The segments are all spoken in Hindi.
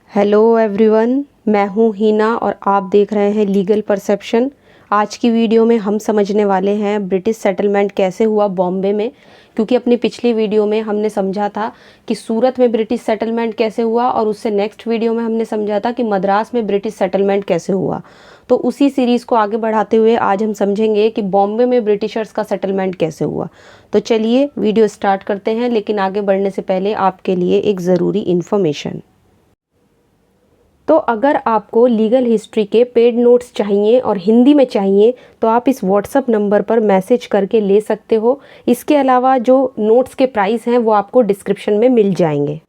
हेलो एवरीवन, मैं हूँ हीना और आप देख रहे हैं लीगल परसेप्शन। आज की वीडियो में हम समझने वाले हैं ब्रिटिश सेटलमेंट कैसे हुआ बॉम्बे में। क्योंकि अपनी पिछली वीडियो में हमने समझा था कि सूरत में ब्रिटिश सेटलमेंट कैसे हुआ और उससे नेक्स्ट वीडियो में हमने समझा था कि मद्रास में ब्रिटिश सेटलमेंट कैसे हुआ। तो उसी सीरीज़ को आगे बढ़ाते हुए आज हम समझेंगे कि बॉम्बे में ब्रिटिशर्स का सेटलमेंट कैसे हुआ। तो चलिए वीडियो स्टार्ट करते हैं, लेकिन आगे बढ़ने से पहले आपके लिए एक ज़रूरी इन्फॉर्मेशन। तो अगर आपको लीगल हिस्ट्री के पेड नोट्स चाहिए और हिंदी में चाहिए तो आप इस व्हाट्सअप नंबर पर मैसेज करके ले सकते हो। इसके अलावा जो नोट्स के प्राइस हैं वो आपको डिस्क्रिप्शन में मिल जाएंगे।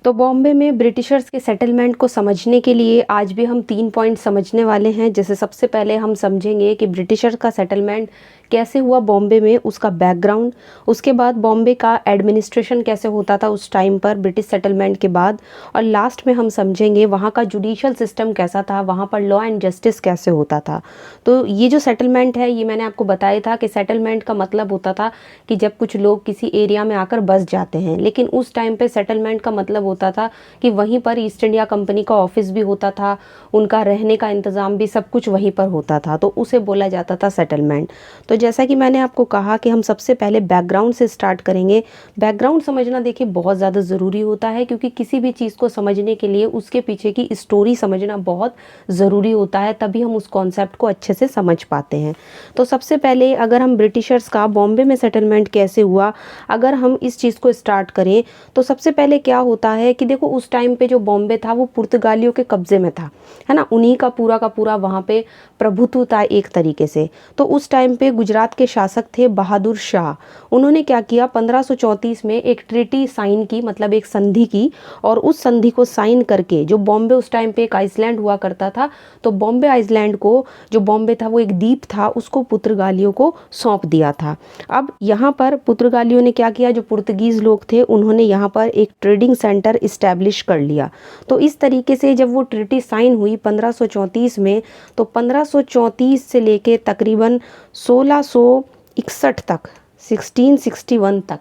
तो बॉम्बे में ब्रिटिशर्स के सेटलमेंट को समझने के लिए आज भी हम 3 पॉइंट समझने वाले हैं। जैसे सबसे पहले हम समझेंगे कि ब्रिटिशर्स का सेटलमेंट कैसे हुआ बॉम्बे में, उसका बैकग्राउंड। उसके बाद बॉम्बे का एडमिनिस्ट्रेशन कैसे होता था उस टाइम पर ब्रिटिश सेटलमेंट के बाद। और लास्ट में हम समझेंगे वहाँ का जुडिशल सिस्टम कैसा था, वहाँ पर लॉ एंड जस्टिस कैसे होता था। तो ये जो सेटलमेंट है ये मैंने आपको बताया था कि सेटलमेंट का मतलब होता था कि जब कुछ लोग किसी एरिया में आकर बस जाते हैं, लेकिन उस टाइम पे सेटलमेंट का मतलब होता था कि वहीं पर ईस्ट इंडिया कंपनी का ऑफिस भी होता था, उनका रहने का इंतज़ाम भी सब कुछ वहीं पर होता था, तो उसे बोला जाता था सेटलमेंट। तो जैसा कि मैंने आपको कहा कि हम सबसे पहले बैकग्राउंड से स्टार्ट करेंगे। बैकग्राउंड समझना देखिए बहुत ज़्यादा ज़रूरी होता है, क्योंकि किसी भी चीज़ को समझने के लिए उसके पीछे की स्टोरी समझना बहुत ज़रूरी होता है, तभी हम उस कॉन्सेप्ट को अच्छे से समझ पाते हैं। तो सबसे पहले अगर हम ब्रिटिशर्स का बॉम्बे में सेटलमेंट कैसे हुआ, अगर हम इस चीज़ को स्टार्ट करें तो सबसे पहले क्या होता है कि देखो उस टाइम पे जो बॉम्बे था वो पुर्तगालियों के कब्जे में था, है ना। उन्हीं का पूरा वहाँ पे प्रभुत्व था एक तरीके से। तो उस टाइम पे गुजरात के शासक थे बहादुर शाह। उन्होंने क्या किया, 1534 में एक ट्रीटी साइन की, मतलब एक संधि की, और उस संधि को साइन करके जो बॉम्बे उस टाइम पे एक आइसलैंड हुआ करता था, तो बॉम्बे आइसलैंड को, जो बॉम्बे था वो एक द्वीप था, उसको पुर्तगालियों को सौंप दिया था। अब यहाँ पर पुर्तगालियों ने क्या किया, जो पुर्तगीज लोग थे उन्होंने यहाँ पर एक ट्रेडिंग सेंटर इस्टेब्लिश कर लिया। तो इस तरीके से जब वो ट्रीटी साइन हुई 1534 में, तो 1534 से लेके तकरीबन 1661 तक, 1661 तक,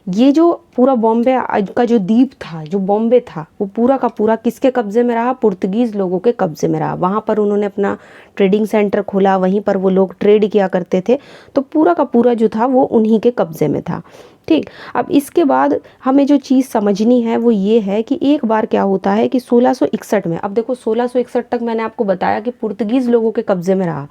ये जो पूरा बॉम्बे का जो द्वीप था, जो बॉम्बे था, वो पूरा का पूरा किसके कब्जे में रहा, पुर्तगीज़ लोगों के कब्जे में रहा। वहाँ पर उन्होंने अपना ट्रेडिंग सेंटर खोला, वहीं पर वो लोग ट्रेड किया करते थे, तो पूरा का पूरा जो था वो उन्हीं के कब्जे में था। ठीक, अब इसके बाद हमें जो चीज़ समझनी है वो ये है कि एक बार क्या होता है कि 1661 में, अब देखो 1661 तक मैंने आपको बताया कि पुर्तगीज़ लोगों के कब्जे में रहा।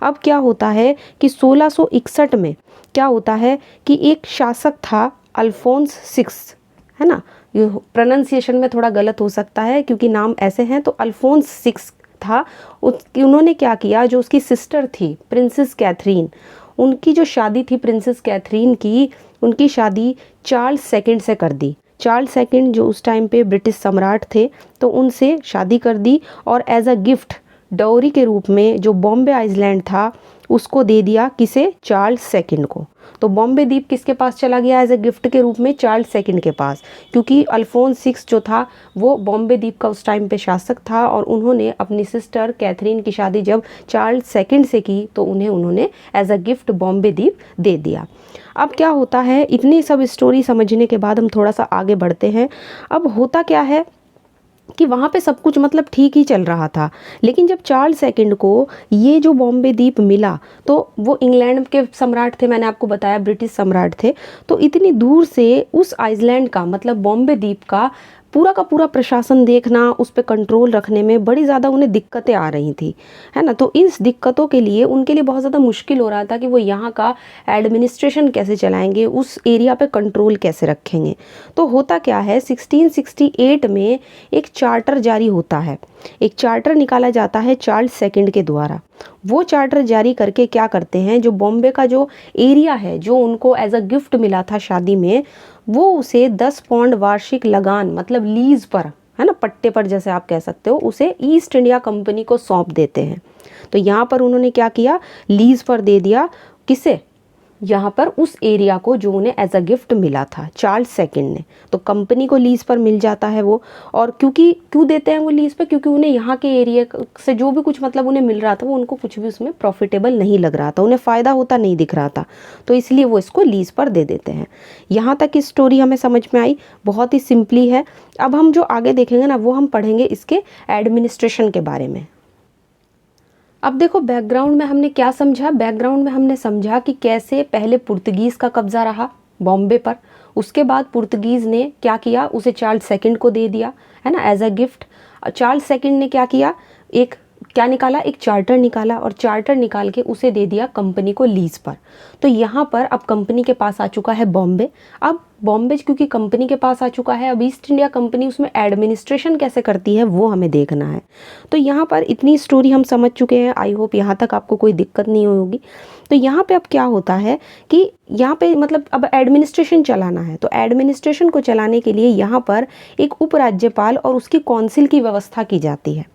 अब क्या होता है कि 1661 में क्या होता है कि एक शासक था अल्फोंस सिक्स, है ना। ये प्रोनाउंसिएशन में थोड़ा गलत हो सकता है क्योंकि नाम ऐसे हैं, तो अल्फोंस सिक्स था। उन्होंने क्या किया, जो उसकी सिस्टर थी प्रिंसेस कैथरीन, उनकी जो शादी थी प्रिंसेस कैथरीन की, उनकी शादी चार्ल्स सेकंड से कर दी। चार्ल्स सेकंड जो उस टाइम पे ब्रिटिश सम्राट थे, तो उनसे शादी कर दी और एज अ गिफ्ट डाउरी के रूप में जो बॉम्बे आइसलैंड था उसको दे दिया, किसे, चार्ल्स सेकंड को। तो बॉम्बे द्वीप किसके पास चला गया एज ए गिफ्ट के रूप में, चार्ल्स सेकंड के पास, क्योंकि अल्फोंस सिक्स जो था वो बॉम्बे द्वीप का उस टाइम पे शासक था और उन्होंने अपनी सिस्टर कैथरीन की शादी जब चार्ल्स सेकंड से की तो उन्होंने एज अ गिफ्ट बॉम्बे द्वीप दे दिया। अब क्या होता है, इतनी सब स्टोरी समझने के बाद हम थोड़ा सा आगे बढ़ते हैं। अब होता क्या है कि वहाँ पे सब कुछ मतलब ठीक ही चल रहा था, लेकिन जब चार्ल्स सेकंड को ये जो बॉम्बे द्वीप मिला, तो वो इंग्लैंड के सम्राट थे, मैंने आपको बताया ब्रिटिश सम्राट थे, तो इतनी दूर से उस आइसलैंड का, मतलब बॉम्बे द्वीप का पूरा प्रशासन देखना, उस पर कंट्रोल रखने में बड़ी ज़्यादा उन्हें दिक्कतें आ रही थी, है ना। तो इस दिक्कतों के लिए उनके लिए बहुत ज़्यादा मुश्किल हो रहा था कि वो यहाँ का एडमिनिस्ट्रेशन कैसे चलाएंगे, उस एरिया पे कंट्रोल कैसे रखेंगे। तो होता क्या है, 1668 में एक चार्टर जारी होता है, एक चार्टर निकाला जाता है चार्ल्स सेकंड के द्वारा। वो चार्टर जारी करके क्या करते हैं, जो बॉम्बे का जो एरिया है जो उनको एज अ गिफ्ट मिला था शादी में, वो उसे 10 पौंड वार्षिक लगान, मतलब लीज पर, है ना, पट्टे पर जैसे आप कह सकते हो, उसे ईस्ट इंडिया कंपनी को सौंप देते हैं। तो यहाँ पर उन्होंने क्या किया, लीज पर दे दिया, किसे, यहाँ पर उस एरिया को जो उन्हें एज अ गिफ्ट मिला था चार्ल्स सेकंड ने। तो कंपनी को लीज पर मिल जाता है वो। और क्यों देते हैं वो लीज पर, क्योंकि उन्हें यहाँ के एरिया से जो भी कुछ मतलब उन्हें मिल रहा था वो उनको कुछ भी उसमें प्रॉफिटेबल नहीं लग रहा था, उन्हें फ़ायदा होता नहीं दिख रहा था, तो इसलिए वो इसको लीज पर दे देते हैं। यहाँ तक की स्टोरी हमें समझ में आई, बहुत ही सिंपली है। अब हम जो आगे देखेंगे ना वो हम पढ़ेंगे इसके एडमिनिस्ट्रेशन के बारे में। अब देखो बैकग्राउंड में हमने क्या समझा, बैकग्राउंड में हमने समझा कि कैसे पहले पुर्तगीज़ का कब्जा रहा बॉम्बे पर, उसके बाद पुर्तगीज़ ने क्या किया, उसे चार्ल्स सेकंड को दे दिया, है ना, as a gift. Charles second ने क्या किया, एक क्या निकाला, एक चार्टर निकाला, और चार्टर निकाल के उसे दे दिया कंपनी को लीज पर। तो यहाँ पर अब कंपनी के पास आ चुका है बॉम्बे। अब बॉम्बे क्योंकि कंपनी के पास आ चुका है, अब ईस्ट इंडिया कंपनी उसमें एडमिनिस्ट्रेशन कैसे करती है वो हमें देखना है। तो यहाँ पर इतनी स्टोरी हम समझ चुके हैं, आई होप यहाँ तक आपको कोई दिक्कत नहीं होगी। तो यहाँ पे अब क्या होता है कि यहाँ पे मतलब अब एडमिनिस्ट्रेशन चलाना है, तो एडमिनिस्ट्रेशन को चलाने के लिए यहाँ पर एक उपराज्यपाल और उसकी काउंसिल की व्यवस्था की जाती है।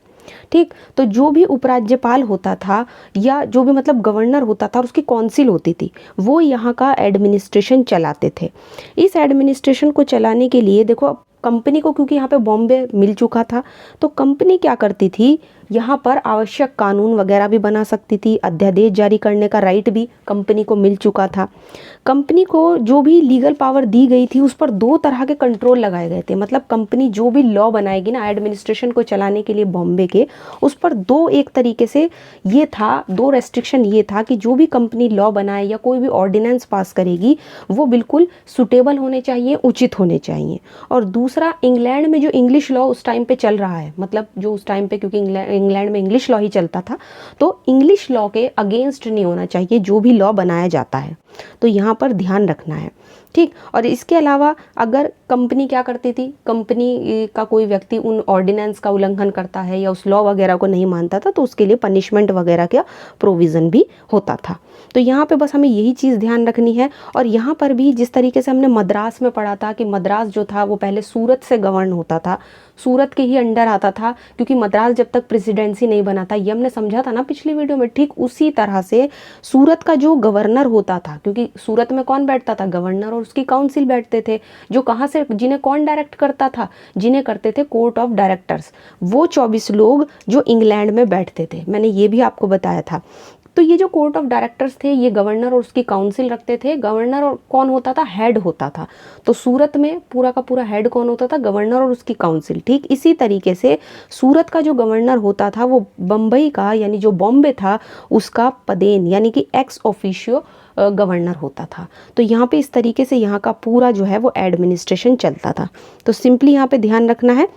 ठीक, तो जो भी उपराज्यपाल होता था या जो भी मतलब गवर्नर होता था और उसकी काउंसिल होती थी, वो यहाँ का एडमिनिस्ट्रेशन चलाते थे। इस एडमिनिस्ट्रेशन को चलाने के लिए देखो कंपनी को, क्योंकि यहाँ पे बॉम्बे मिल चुका था, तो कंपनी क्या करती थी, यहाँ पर आवश्यक कानून वगैरह भी बना सकती थी, अध्यादेश जारी करने का राइट भी कंपनी को मिल चुका था। कंपनी को जो भी लीगल पावर दी गई थी उस पर दो तरह के कंट्रोल लगाए गए थे। मतलब कंपनी जो भी लॉ बनाएगी ना एडमिनिस्ट्रेशन को चलाने के लिए बॉम्बे के, उस पर दो एक तरीके से ये था, दो रेस्ट्रिक्शन ये था कि जो भी कंपनी लॉ बनाए या कोई भी ऑर्डिनेंस पास करेगी वो बिल्कुल सुटेबल होने चाहिए, उचित होने चाहिए। और दूसरा, इंग्लैंड में जो इंग्लिश लॉ उस टाइम पे चल रहा है, मतलब जो उस टाइम पे, क्योंकि इंग्लैंड में इंग्लिश लॉ ही चलता था, तो इंग्लिश लॉ के अगेंस्ट नहीं होना चाहिए जो भी लॉ बनाया जाता है, तो यहाँ पर ध्यान रखना है। ठीक, और इसके अलावा अगर कंपनी क्या करती थी, कंपनी का कोई व्यक्ति उन ऑर्डिनेंस का उल्लंघन करता है या उस लॉ वगैरह को नहीं मानता था, तो उसके लिए पनिशमेंट वगैरह का प्रोविज़न भी होता था। तो यहाँ पे बस हमें यही चीज़ ध्यान रखनी है। और यहाँ पर भी जिस तरीके से हमने मद्रास में पढ़ा था कि मद्रास जो था वो पहले सूरत से गवर्न होता था, सूरत के ही अंडर आता था, क्योंकि मद्रास जब तक प्रेसिडेंसी नहीं बना था, ये हमने समझा था ना पिछली वीडियो में। ठीक उसी तरह से सूरत का जो गवर्नर होता था, क्योंकि सूरत में कौन बैठता था, गवर्नर और उसकी काउंसिल बैठते थे, जो कहाँ से, जिन्हें कौन डायरेक्ट करता था, जिन्हें करते थे कोर्ट ऑफ डायरेक्टर्स, वो 24 लोग जो इंग्लैंड में बैठते थे, मैंने ये भी आपको बताया था। तो ये जो कोर्ट ऑफ डायरेक्टर्स थे, ये गवर्नर और उसकी काउंसिल रखते थे। गवर्नर और कौन होता था, हेड होता था। तो सूरत में पूरा का पूरा हेड कौन होता था, गवर्नर और उसकी काउंसिल। ठीक इसी तरीके से सूरत का जो गवर्नर होता था वो बम्बई का, यानी जो बॉम्बे था, उसका पदेन यानी कि एक्स ऑफिशियो गवर्नर होता था। तो यहाँ पे इस तरीके से यहाँ का पूरा जो है वो एडमिनिस्ट्रेशन चलता था। तो सिंपली यहाँ पे ध्यान रखना है।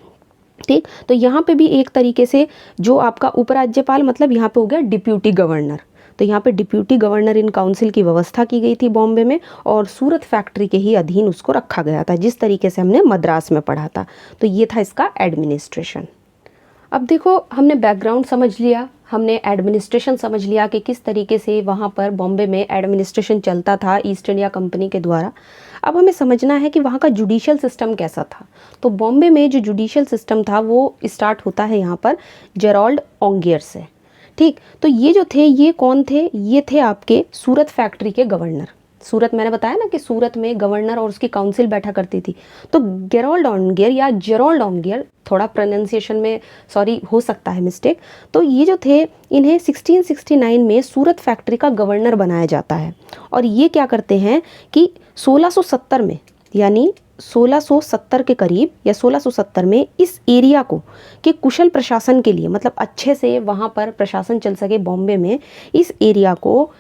ठीक, तो यहाँ पे भी एक तरीके से जो आपका उपराज्यपाल, मतलब यहाँ पे हो गया डिप्यूटी गवर्नर, तो यहाँ पे डिप्यूटी गवर्नर इन काउंसिल की व्यवस्था की गई थी बॉम्बे में, और सूरत फैक्ट्री के ही अधीन उसको रखा गया था, जिस तरीके से हमने मद्रास में पढ़ा था। तो ये था इसका एडमिनिस्ट्रेशन। अब देखो हमने बैकग्राउंड समझ लिया, हमने एडमिनिस्ट्रेशन समझ लिया कि किस तरीके से वहाँ पर बॉम्बे में एडमिनिस्ट्रेशन चलता था ईस्ट इंडिया कंपनी के द्वारा। अब हमें समझना है कि वहाँ का जुडिशियल सिस्टम कैसा था। तो बॉम्बे में जो जुडिशियल सिस्टम था वो स्टार्ट होता है यहाँ पर जेरोल्ड ओंगियर से। ठीक, तो ये जो थे, ये कौन थे, ये थे आपके सूरत फैक्ट्री के गवर्नर। सूरत, मैंने बताया ना कि सूरत में गवर्नर और उसकी काउंसिल बैठा करती थी। तो गेरोल्ड ओंगियर या जेरोल्ड ओंगियर, थोड़ा प्रोनाउंसिएशन में सॉरी हो सकता है मिस्टेक, तो ये जो थे, इन्हें 1669 में सूरत फैक्ट्री का गवर्नर बनाया जाता है। और ये क्या करते हैं कि 1670 में, यानी 1670 के करीब या 1670 में इस एरिया को के कुशल प्रशासन के लिए, मतलब अच्छे से वहाँ पर प्रशासन चल सके बॉम्बे में, इस एरिया को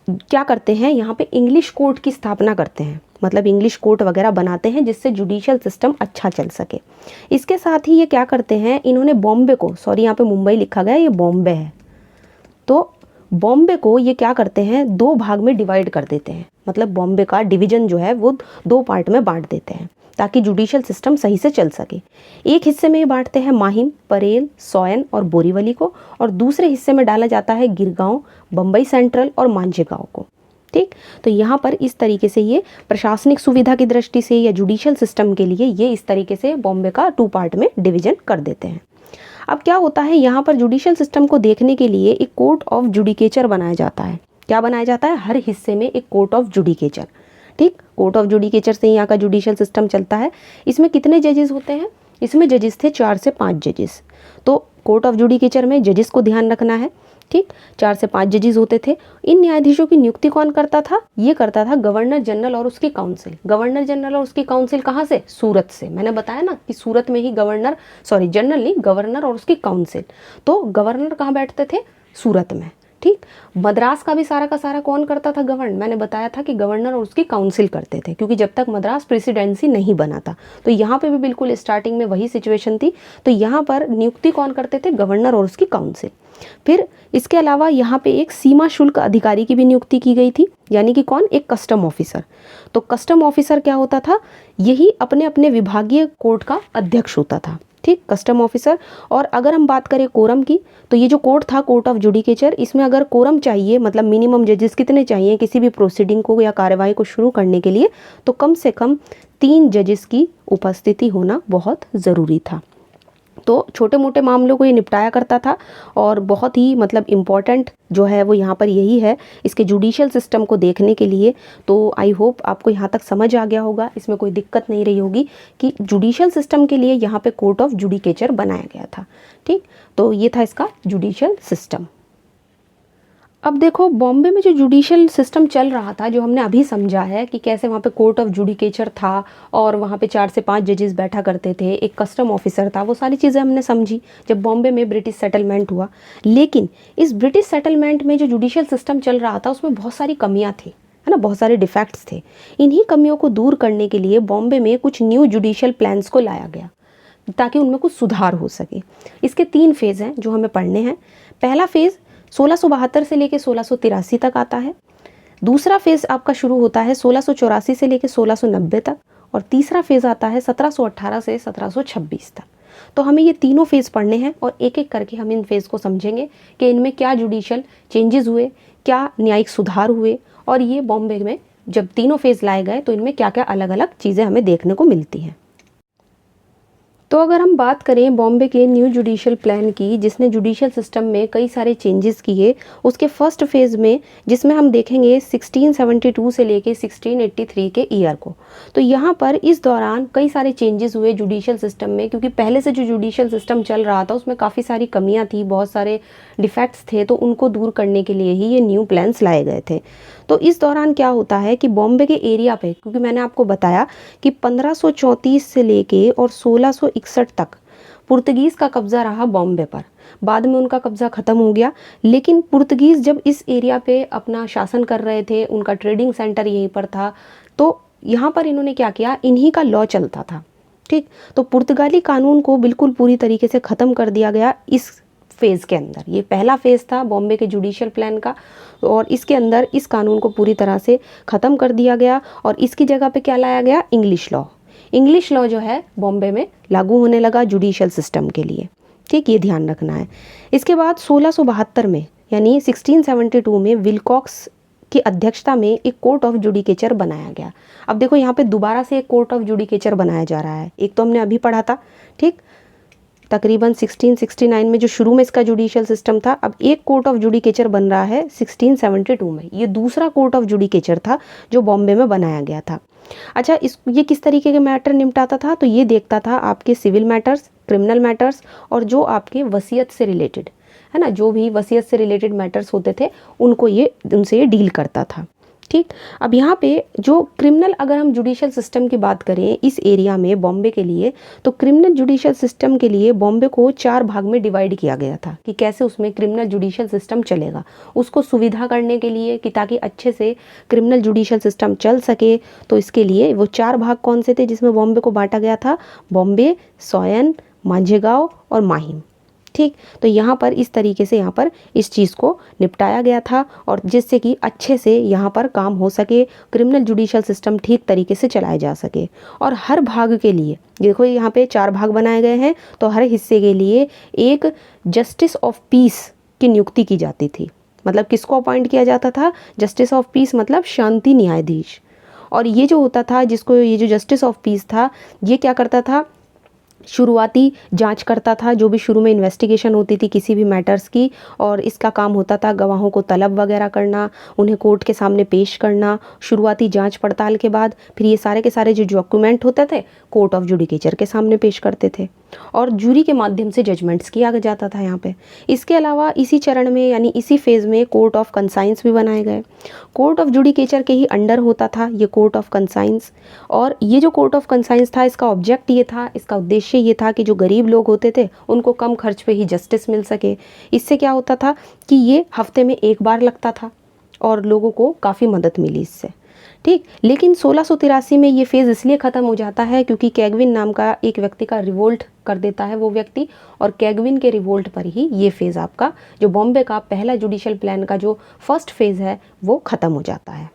क्या करते हैं, यहाँ पे इंग्लिश कोर्ट की स्थापना करते हैं। मतलब इंग्लिश कोर्ट वगैरह बनाते हैं जिससे जुडिशियल सिस्टम अच्छा चल सके। इसके साथ ही ये क्या करते हैं, इन्होंने बॉम्बे को, सॉरी यहाँ पे मुंबई लिखा गया, ये बॉम्बे है, तो बॉम्बे को ये क्या करते हैं, दो भाग में डिवाइड कर देते हैं। मतलब बॉम्बे का डिवीजन जो है वो दो पार्ट में बांट देते हैं ताकि जुडिशियल सिस्टम सही से चल सके। एक हिस्से में ये बांटते हैं माहिम, परेल, सोयन और बोरीवली को, और दूसरे हिस्से में डाला जाता है गिरगांव, बम्बई सेंट्रल और मांझेगांव को। ठीक, तो यहाँ पर इस तरीके से ये प्रशासनिक सुविधा की दृष्टि से या जुडिशियल सिस्टम के लिए ये इस तरीके से बॉम्बे का 2 पार्ट में डिवीजन कर देते हैं। अब क्या होता है, यहाँ पर जुडिशियल सिस्टम को देखने के लिए एक कोर्ट ऑफ जुडिकेचर बनाया जाता है। क्या बनाया जाता है, हर हिस्से में एक कोर्ट ऑफ जुडिकेचर। ठीक, कोर्ट ऑफ जुडिकेचर से यहाँ का जुडिशियल सिस्टम चलता है। इसमें कितने जजेस होते हैं, इसमें जजेस थे 4 से 5 जजेस। तो कोर्ट ऑफ जुडिकेचर में जजेस को ध्यान रखना है। ठीक, 4 से 5 जजेस होते थे। इन न्यायाधीशों की नियुक्ति कौन करता था, ये करता था गवर्नर जनरल और उसकी काउंसिल। गवर्नर जनरल और उसकी काउंसिल कहाँ से, सूरत से। मैंने बताया ना कि सूरत में ही जनरल नहीं, गवर्नर और उसकी काउंसिल। तो गवर्नर कहाँ बैठते थे, सूरत में। ठीक, मद्रास का भी सारा का सारा कौन करता था, गवर्नर। मैंने बताया था कि गवर्नर और उसकी काउंसिल करते थे, क्योंकि जब तक मद्रास प्रेसिडेंसी नहीं बना था। तो यहाँ पे भी बिल्कुल स्टार्टिंग में वही सिचुएशन थी। तो यहाँ पर नियुक्ति कौन करते थे, गवर्नर और उसकी काउंसिल। फिर इसके अलावा यहाँ पे एक सीमा शुल्क अधिकारी की भी नियुक्ति की गई थी, यानी कि कौन, एक कस्टम ऑफिसर। तो कस्टम ऑफिसर क्या होता था, यही अपने अपने विभागीय कोर्ट का अध्यक्ष होता था। ठीक, कस्टम ऑफिसर। और अगर हम बात करें कोरम की, तो ये जो कोर्ट था, कोर्ट ऑफ जुडिकेचर, इसमें अगर कोरम चाहिए, मतलब मिनिमम जजेस कितने चाहिए किसी भी प्रोसीडिंग को या कार्यवाही को शुरू करने के लिए, तो कम से कम 3 जजेस की उपस्थिति होना बहुत ज़रूरी था। तो छोटे मोटे मामलों को ये निपटाया करता था। और बहुत ही मतलब इम्पॉर्टेंट जो है वो यहाँ पर यही है इसके जुडिशियल सिस्टम को देखने के लिए। तो आई होप आपको यहाँ तक समझ आ गया होगा, इसमें कोई दिक्कत नहीं रही होगी कि जुडिशियल सिस्टम के लिए यहाँ पे कोर्ट ऑफ जुडिकेचर बनाया गया था। ठीक, तो ये था इसका जुडिशियल सिस्टम। अब देखो, बॉम्बे में जो जुडिशियल सिस्टम चल रहा था, जो हमने अभी समझा है कि कैसे वहाँ पे कोर्ट ऑफ जुडिकेचर था और वहाँ पे 4 से 5 जजेस बैठा करते थे, एक कस्टम ऑफिसर था, वो सारी चीज़ें हमने समझी जब बॉम्बे में ब्रिटिश सेटलमेंट हुआ। लेकिन इस ब्रिटिश सेटलमेंट में जो जुडिशियल सिस्टम चल रहा था उसमें बहुत सारी कमियाँ थी, है ना, बहुत सारे डिफेक्ट्स थे। इन्हीं कमियों को दूर करने के लिए बॉम्बे में कुछ न्यू जुडिशियल प्लान्स को लाया गया ताकि उनमें कुछ सुधार हो सके। इसके 3 फेज़ हैं जो हमें पढ़ने हैं। पहला फेज़ 1672 से लेकर 1683 तक आता है। दूसरा फेज़ आपका शुरू होता है 1684 से लेकर 1690 तक। और तीसरा फेज़ आता है 1718 से 1726 तक। तो हमें ये तीनों फेज़ पढ़ने हैं और एक एक करके हम इन फेज़ को समझेंगे कि इनमें क्या जुडिशियल चेंजेस हुए, क्या न्यायिक सुधार हुए, और ये बॉम्बे में जब तीनों फेज़ लाए गए तो इनमें क्या क्या अलग अलग चीज़ें हमें देखने को मिलती हैं। तो अगर हम बात करें बॉम्बे के न्यू जुडिशियल प्लान की, जिसने जुडिशियल सिस्टम में कई सारे चेंजेस किए, उसके फर्स्ट फेज़ में जिसमें हम देखेंगे 1672 से लेके 1683 के ईयर को। तो यहाँ पर इस दौरान कई सारे चेंजेस हुए जुडिशियल सिस्टम में, क्योंकि पहले से जो जुडिशियल सिस्टम चल रहा था उसमें काफ़ी सारी कमियाँ थी, बहुत सारे डिफेक्ट्स थे। तो उनको दूर करने के लिए ही ये न्यू प्लान्स लाए गए थे। तो इस दौरान क्या होता है कि बॉम्बे के एरिया पे, क्योंकि मैंने आपको बताया कि 1534 से लेके और 1661 तक पुर्तगीज़ का कब्ज़ा रहा बॉम्बे पर। बाद में उनका कब्ज़ा ख़त्म हो गया, लेकिन पुर्तगीज़ जब इस एरिया पे अपना शासन कर रहे थे, उनका ट्रेडिंग सेंटर यहीं पर था, तो यहाँ पर इन्होंने क्या किया, इन्हीं का लॉ चलता था। ठीक, तो पुर्तगाली कानून को बिल्कुल पूरी तरीके से ख़त्म कर दिया गया इस फेज़ के अंदर। ये पहला फेज़ था बॉम्बे के जुडिशियल प्लान का, और इसके अंदर इस कानून को पूरी तरह से ख़त्म कर दिया गया और इसकी जगह पे क्या लाया गया, इंग्लिश लॉ। इंग्लिश लॉ जो है बॉम्बे में लागू होने लगा जुडिशियल सिस्टम के लिए। ठीक, ये ध्यान रखना है। इसके बाद 1672 में यानी 1672 में विलकॉक्स की अध्यक्षता में एक कोर्ट ऑफ जुडिकेचर बनाया गया। अब देखो यहाँ पे दोबारा से एक कोर्ट ऑफ जुडिकेचर बनाया जा रहा है। एक तो हमने अभी पढ़ा था, ठीक, तकरीबन 1669 में जो शुरू में इसका जुडिशियल सिस्टम था। अब एक कोर्ट ऑफ जुडिकेचर बन रहा है 1672 में। ये दूसरा कोर्ट ऑफ जुडिकेचर था जो बॉम्बे में बनाया गया था। अच्छा, ये किस तरीके के मैटर निपटाता था, तो ये देखता था आपके सिविल मैटर्स, क्रिमिनल मैटर्स और जो आपके वसीयत से रिलेटेड, है ना, जो भी वसीयत से रिलेटेड मैटर्स होते थे उनसे ये डील करता था। ठीक, अब यहाँ पे जो क्रिमिनल, अगर हम जुडिशियल सिस्टम की बात करें इस एरिया में बॉम्बे के लिए, तो क्रिमिनल जुडिशियल सिस्टम के लिए बॉम्बे को 4 भाग में डिवाइड किया गया था कि कैसे उसमें क्रिमिनल जुडिशियल सिस्टम चलेगा। उसको सुविधा करने के लिए कि ताकि अच्छे से क्रिमिनल जुडिशियल सिस्टम चल सके, तो इसके लिए वो 4 भाग कौन से थे जिसमें बॉम्बे को बांटा गया था, बॉम्बे, सोयन, मांझेगांव और माहिम। ठीक, तो यहाँ पर इस तरीके से यहाँ पर इस चीज़ को निपटाया गया था, और जिससे कि अच्छे से यहाँ पर काम हो सके, क्रिमिनल जुडिशियल सिस्टम ठीक तरीके से चलाया जा सके। और हर भाग के लिए देखो यहाँ पे 4 भाग बनाए गए हैं, तो हर हिस्से के लिए एक जस्टिस ऑफ पीस की नियुक्ति की जाती थी। मतलब किसको अपॉइंट किया जाता था, जस्टिस ऑफ पीस, मतलब शांति न्यायाधीश। और ये जो होता था, जिसको ये जो जस्टिस ऑफ पीस था, ये क्या करता था, शुरुआती जांच करता था, जो भी शुरू में इन्वेस्टिगेशन होती थी किसी भी मैटर्स की, और इसका काम होता था गवाहों को तलब वगैरह करना, उन्हें कोर्ट के सामने पेश करना। शुरुआती जांच पड़ताल के बाद फिर ये सारे के सारे जो डॉक्यूमेंट होते थे कोर्ट ऑफ जुडिकेचर के सामने पेश करते थे और जूरी के माध्यम से जजमेंट्स किया जाता था यहाँ पे। इसके अलावा इसी चरण में यानी इसी फेज़ में कोर्ट ऑफ कंसाइंस भी बनाए गए। कोर्ट ऑफ जुडिकेचर के ही अंडर होता था ये कोर्ट ऑफ कंसाइंस, और ये जो कोर्ट ऑफ कंसाइंस था इसका ऑब्जेक्ट ये था, इसका उद्देश्य ये था कि जो गरीब लोग होते थे उनको कम खर्च पे ही जस्टिस मिल सके। इससे क्या होता था कि ये हफ्ते में एक बार लगता था और लोगों को काफ़ी मदद मिली इससे। ठीक, लेकिन 1683 में ये फेज़ इसलिए ख़त्म हो जाता है क्योंकि कैगविन नाम का एक व्यक्ति का रिवोल्ट कर देता है वो व्यक्ति, और कैगविन के रिवोल्ट पर ही ये फेज़ आपका जो बॉम्बे का पहला जुडिशल प्लान का जो फर्स्ट फेज़ है वो ख़त्म हो जाता है।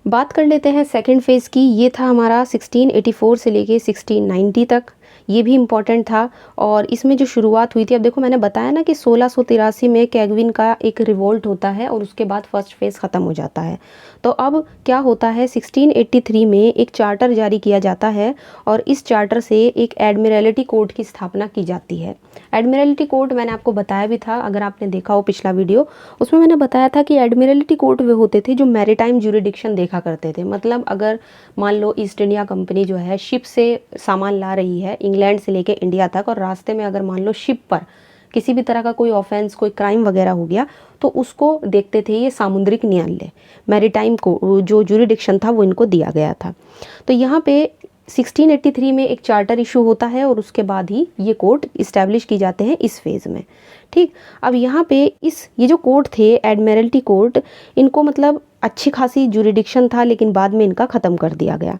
बात कर लेते हैं सेकंड फेज़ की। ये था हमारा 1684 से लेके 1690 तक। ये भी इम्पॉर्टेंट था और इसमें जो शुरुआत हुई थी, अब देखो मैंने बताया ना कि 1683 में कैगविन का एक रिवोल्ट होता है और उसके बाद फर्स्ट फेज़ ख़त्म हो जाता है। तो अब क्या होता है, 1683 में एक चार्टर जारी किया जाता है और इस चार्टर से एक एडमिरलिटी कोर्ट की स्थापना की जाती है। एडमिरलिटी कोर्ट मैंने आपको बताया भी था, अगर आपने देखा हो पिछला वीडियो, उसमें मैंने बताया था कि एडमिरलिटी कोर्ट वे होते थे जो मैरीटाइम ज्यूरिडिक्शन देखा करते थे। मतलब अगर मान लो ईस्ट इंडिया कंपनी जो है शिप से सामान ला रही है इंग्लैंड से लेके इंडिया तक, और रास्ते में अगर मान लो शिप पर किसी भी तरह का कोई ऑफेंस, कोई क्राइम वगैरह हो गया, तो उसको देखते थे ये सामुद्रिक न्यायालय, मैरीटाइम को जो ज्यूरिडिक्शन था वो इनको दिया गया था। तो यहाँ पे 1683 में एक चार्टर इशू होता है और उसके बाद ही ये कोर्ट इस्टेब्लिश की जाते हैं इस फेज़ में। ठीक, अब यहाँ पे ये जो कोर्ट थे एडमिरल्टी कोर्ट, इनको मतलब अच्छी खासी ज्यूरिडिक्शन था लेकिन बाद में इनका ख़त्म कर दिया गया।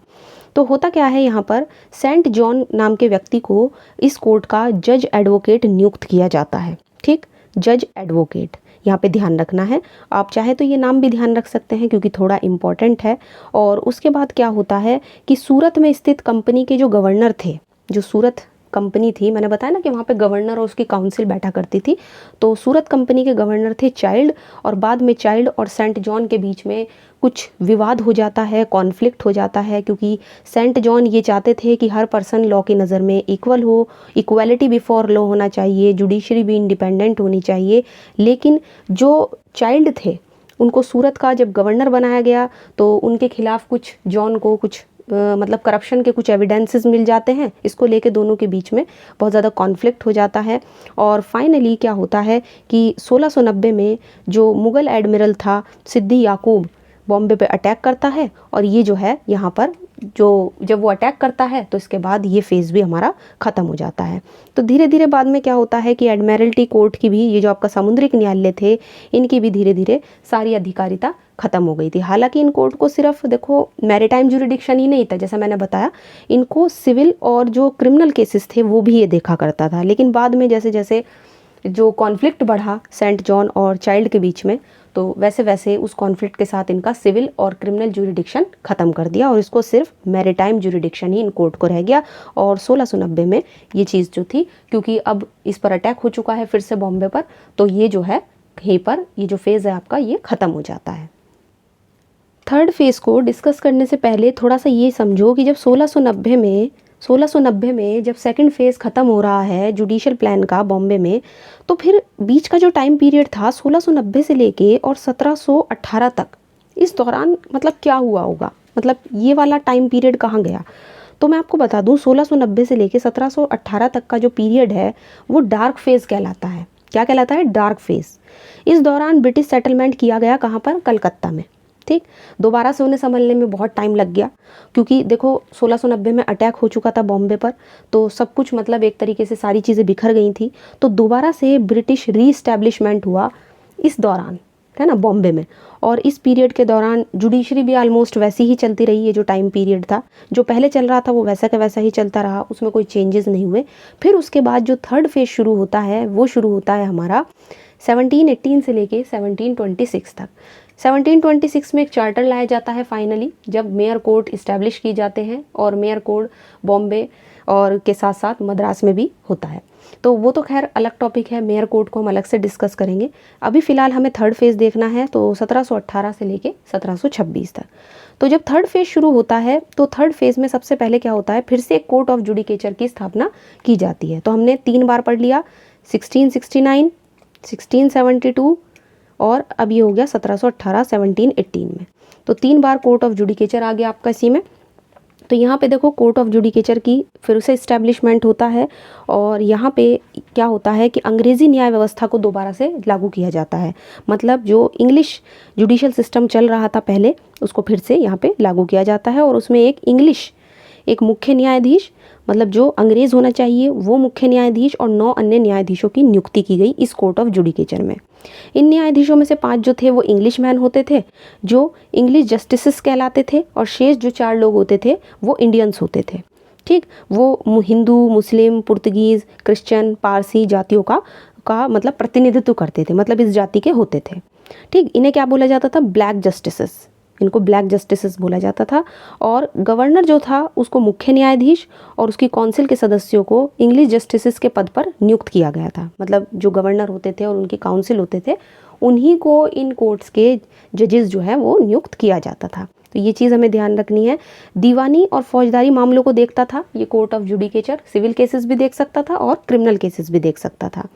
तो होता क्या है, यहाँ पर सेंट जॉन नाम के व्यक्ति को इस कोर्ट का जज एडवोकेट नियुक्त किया जाता है। ठीक, जज एडवोकेट यहाँ पे ध्यान रखना है, आप चाहे तो ये नाम भी ध्यान रख सकते हैं क्योंकि थोड़ा इम्पॉर्टेंट है। और उसके बाद क्या होता है कि सूरत में स्थित कंपनी के जो गवर्नर थे, जो सूरत कंपनी थी, मैंने बताया ना कि वहाँ पे गवर्नर और उसकी काउंसिल बैठा करती थी, तो सूरत कंपनी के गवर्नर थे चाइल्ड, और बाद में चाइल्ड और सेंट जॉन के बीच में कुछ विवाद हो जाता है, कॉन्फ्लिक्ट हो जाता है, क्योंकि सेंट जॉन ये चाहते थे कि हर पर्सन लॉ की नज़र में इक्वल हो, इक्वालिटी बिफोर लॉ होना चाहिए, जुडिशरी भी इंडिपेंडेंट होनी चाहिए। लेकिन जो चाइल्ड थे उनको सूरत का जब गवर्नर बनाया गया तो उनके खिलाफ कुछ जॉन को कुछ मतलब करप्शन के कुछ एविडेंसेस मिल जाते हैं, इसको लेके दोनों के बीच में बहुत ज़्यादा कॉन्फ्लिक्ट हो जाता है। और फाइनली क्या होता है कि 1690 में जो मुग़ल एडमिरल था सिद्दी याकूब बॉम्बे पे अटैक करता है, और ये जो है यहाँ पर जब वो अटैक करता है तो इसके बाद ये फेज़ भी हमारा ख़त्म हो जाता है। तो धीरे धीरे बाद में क्या होता है कि एडमिरल्टी कोर्ट की भी, ये जो आपका सामुद्रिक न्यायालय थे, इनकी भी धीरे धीरे सारी अधिकारिता ख़त्म हो गई थी। हालांकि इन कोर्ट को सिर्फ देखो मैरीटाइम ज्यूरिडिक्शन ही नहीं था, जैसा मैंने बताया, इनको सिविल और जो क्रिमिनल केसेस थे वो भी ये देखा करता था। लेकिन बाद में जैसे जैसे जो कॉन्फ्लिक्ट बढ़ा सेंट जॉन और चाइल्ड के बीच में, तो वैसे वैसे उस कॉन्फ्लिक्ट के साथ इनका सिविल और क्रिमिनल ज्यूरिडिक्शन ख़त्म कर दिया और इसको सिर्फ maritime jurisdiction he in court को रह गया। और 1690 में ये चीज़ जो थी, क्योंकि अब इस पर अटैक हो चुका है फिर से बॉम्बे पर, तो ये जो है कहीं पर ये जो फेज़ है आपका ये ख़त्म हो जाता है। थर्ड फेज़ को डिस्कस करने से पहले थोड़ा सा ये समझो कि जब 1690 में जब सेकंड फेज़ ख़त्म हो रहा है जुडिशल प्लान का बॉम्बे में, तो फिर बीच का जो टाइम पीरियड था 1690 से लेके और 1718 तक, इस दौरान मतलब क्या हुआ होगा, मतलब ये वाला टाइम पीरियड कहाँ गया। तो मैं आपको बता दूं 1690 से लेके 1718 तक का जो पीरियड है वो डार्क फेज़ कहलाता है। क्या कहलाता है? Dark phase. इस दौरान ब्रिटिश सेटलमेंट किया गया कहाँ पर? कलकत्ता में। ठीक, दोबारा से उन्हें संभलने में बहुत टाइम लग गया, क्योंकि देखो 1690 में अटैक हो चुका था बॉम्बे पर, तो सब कुछ मतलब एक तरीके से सारी चीज़ें बिखर गई थी। तो दोबारा से ब्रिटिश रीस्टैब्लिशमेंट हुआ इस दौरान, है ना, बॉम्बे में। और इस पीरियड के दौरान जुडिशरी भी ऑलमोस्ट वैसी ही चलती रही। ये जो टाइम पीरियड था, जो पहले चल रहा था वो वैसा का वैसा ही चलता रहा, उसमें कोई चेंजेस नहीं हुए। फिर उसके बाद जो थर्ड फेज़ शुरू होता है वो शुरू होता है हमारा 1718 से लेके 1726 तक। 1726 में एक चार्टर लाया जाता है फाइनली, जब मेयर कोर्ट इस्टेब्लिश की जाते हैं और मेयर कोर्ट बॉम्बे और के साथ साथ मद्रास में भी होता है। तो वो तो खैर अलग टॉपिक है, मेयर कोड को हम अलग से डिस्कस करेंगे। अभी फ़िलहाल हमें थर्ड फेज़ देखना है, तो 1718 से लेके 1726 तक। तो जब थर्ड फेज़ शुरू होता है तो थर्ड फेज़ में सबसे पहले क्या होता है, फिर से एक कोर्ट ऑफ जुडिकेचर की स्थापना की जाती है। तो हमने 3 बार पढ़ लिया, 1669, 1672 और अब ये हो गया 1718 1718 में। तो 3 बार कोर्ट ऑफ जुडिकेचर आ गया आपका इसी में। तो यहाँ पे देखो कोर्ट ऑफ जुडिकेचर की फिर से इस्टेब्लिशमेंट होता है और यहाँ पे क्या होता है कि अंग्रेज़ी न्याय व्यवस्था को दोबारा से लागू किया जाता है। मतलब जो इंग्लिश जुडिशियल सिस्टम चल रहा था पहले, उसको फिर से यहाँ पे लागू किया जाता है और उसमें एक मुख्य न्यायाधीश, मतलब जो अंग्रेज़ होना चाहिए वो मुख्य न्यायाधीश, और 9 अन्य न्यायाधीशों की नियुक्ति की गई इस कोर्ट ऑफ जुडिकेचर में। इन न्यायाधीशों में से 5 जो थे वो इंग्लिश मैन होते थे, जो इंग्लिश जस्टिसेस कहलाते थे, और शेष जो 4 लोग होते थे वो इंडियंस होते थे। ठीक, वो हिंदू, मुस्लिम, पुर्तगीज़, क्रिश्चियन, पारसी जातियों का मतलब प्रतिनिधित्व करते थे, मतलब इस जाति के होते थे। ठीक, इन्हें क्या बोला जाता था, ब्लैक जस्टिसेस, इनको ब्लैक जस्टिसेस बोला जाता था। और गवर्नर जो था उसको मुख्य न्यायाधीश और उसकी काउंसिल के सदस्यों को इंग्लिश जस्टिसेस के पद पर नियुक्त किया गया था। मतलब जो गवर्नर होते थे और उनकी काउंसिल होते थे, उन्हीं को इन कोर्ट्स के जजेस जो है वो नियुक्त किया जाता था। तो ये चीज़ हमें ध्यान रखनी है। दीवानी और फौजदारी मामलों को देखता था ये court of judicature, civil cases भी देख सकता था और क्रिमिनल केसेस भी देख सकता था,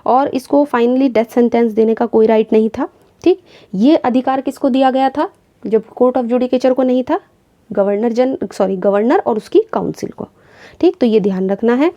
और इसको फाइनली डेथ सेंटेंस देने का कोई राइट नहीं था। ठीक, ये अधिकार किसको दिया गया था जब कोर्ट ऑफ जुडिकेचर को नहीं था, गवर्नर और उसकी काउंसिल को। ठीक, तो ये ध्यान रखना है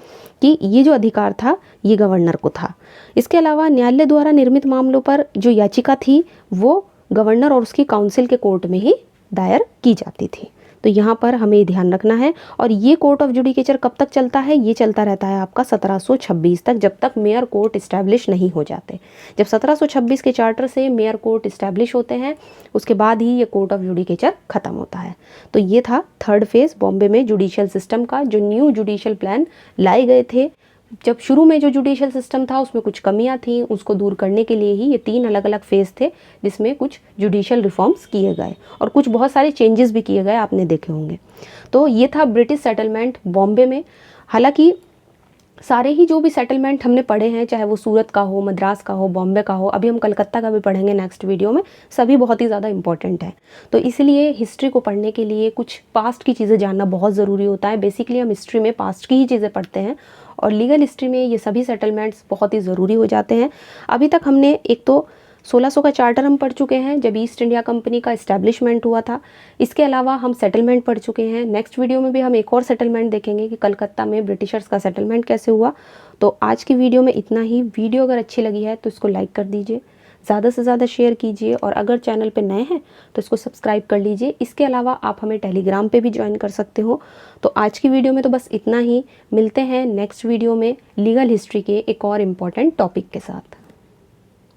कि ये जो अधिकार था ये गवर्नर को था। इसके अलावा न्यायालय द्वारा निर्मित मामलों पर जो याचिका थी वो गवर्नर और उसकी काउंसिल के कोर्ट में ही दायर की जाती थी। तो यहाँ पर हमें ध्यान रखना है। और ये कोर्ट ऑफ जुडिकेचर कब तक चलता है, ये चलता रहता है आपका 1726 तक, जब तक मेयर कोर्ट इस्टेब्लिश नहीं हो जाते। जब 1726 के चार्टर से मेयर कोर्ट इस्टेब्लिश होते हैं, उसके बाद ही ये कोर्ट ऑफ जुडिकेचर ख़त्म होता है। तो ये था थर्ड फेज़ बॉम्बे में जुडिशियल सिस्टम का, जो न्यू जुडिशियल प्लान लाए गए थे। जब शुरू में जो जुडिशियल सिस्टम था उसमें कुछ कमियां थी, उसको दूर करने के लिए ही ये 3 अलग अलग फेज़ थे, जिसमें कुछ जुडिशियल रिफॉर्म्स किए गए और कुछ बहुत सारे चेंजेस भी किए गए, आपने देखे होंगे। तो ये था ब्रिटिश सेटलमेंट बॉम्बे में। हालांकि सारे ही जो भी सेटलमेंट हमने पढ़े हैं, चाहे वो सूरत का हो, मद्रास का हो, बॉम्बे का हो, अभी हम कलकत्ता का भी पढ़ेंगे नेक्स्ट वीडियो में, सभी बहुत ही ज़्यादा इंपॉर्टेंट है। तो इसलिए हिस्ट्री को पढ़ने के लिए कुछ पास्ट की चीज़ें जानना बहुत ज़रूरी होता है। बेसिकली हम हिस्ट्री में पास्ट की ही चीज़ें पढ़ते हैं और लीगल हिस्ट्री में ये सभी सेटलमेंट्स बहुत ही ज़रूरी हो जाते हैं। अभी तक हमने एक तो 1600 का चार्टर हम पढ़ चुके हैं, जब ईस्ट इंडिया कंपनी का इस्टेब्लिशमेंट हुआ था। इसके अलावा हम सेटलमेंट पढ़ चुके हैं। नेक्स्ट वीडियो में भी हम एक और सेटलमेंट देखेंगे कि कलकत्ता में ब्रिटिशर्स का सेटलमेंट कैसे हुआ। तो आज की वीडियो में इतना ही। वीडियो अगर अच्छी लगी है तो इसको लाइक कर दीजिए, ज़्यादा से ज़्यादा शेयर कीजिए, और अगर चैनल पे नए हैं तो इसको सब्सक्राइब कर लीजिए। इसके अलावा आप हमें टेलीग्राम पे भी ज्वाइन कर सकते हो। तो आज की वीडियो में तो बस इतना ही। मिलते हैं नेक्स्ट वीडियो में लीगल हिस्ट्री के एक और इम्पॉर्टेंट टॉपिक के साथ।